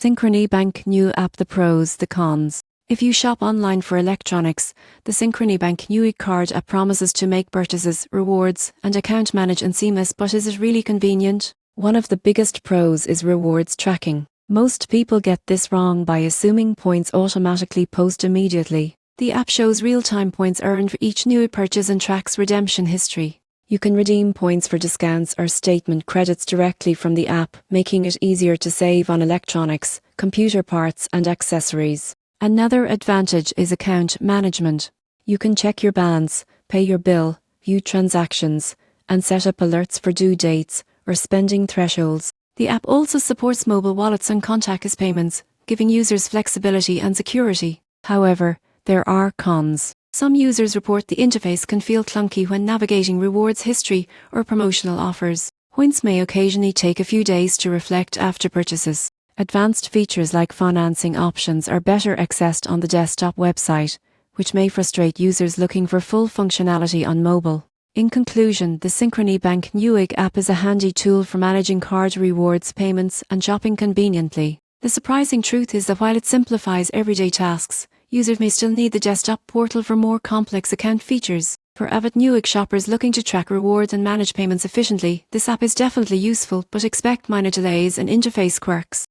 Synchrony Bank new app. The pros, the cons. If you shop online for electronics, the Synchrony Bank Newegg card app promises to make purchases, rewards, and account management seamless, but is it really convenient? One of the biggest pros is rewards tracking. Most people get this wrong by assuming points automatically post immediately. The app shows real-time points earned for each Newegg purchase and tracks redemption history. You can redeem points for discounts or statement credits directly from the app, making it easier to save on electronics, computer parts, and accessories. Another advantage is account management. You can check your balance, pay your bill, view transactions, and set up alerts for due dates or spending thresholds. The app also supports mobile wallets and contactless payments, giving users flexibility and security. However, there are cons. Some users report the interface can feel clunky when navigating rewards history or promotional offers. Points may occasionally take a few days to reflect after purchases. Advanced features like financing options are better accessed on the desktop website, which may frustrate users looking for full functionality on mobile. In conclusion, the Synchrony Bank Newegg app is a handy tool for managing card rewards, payments, and shopping conveniently. The surprising truth is that while it simplifies everyday tasks, users may still need the desktop portal for more complex account features. For avid Newegg shoppers looking to track rewards and manage payments efficiently, this app is definitely useful, but expect minor delays and interface quirks.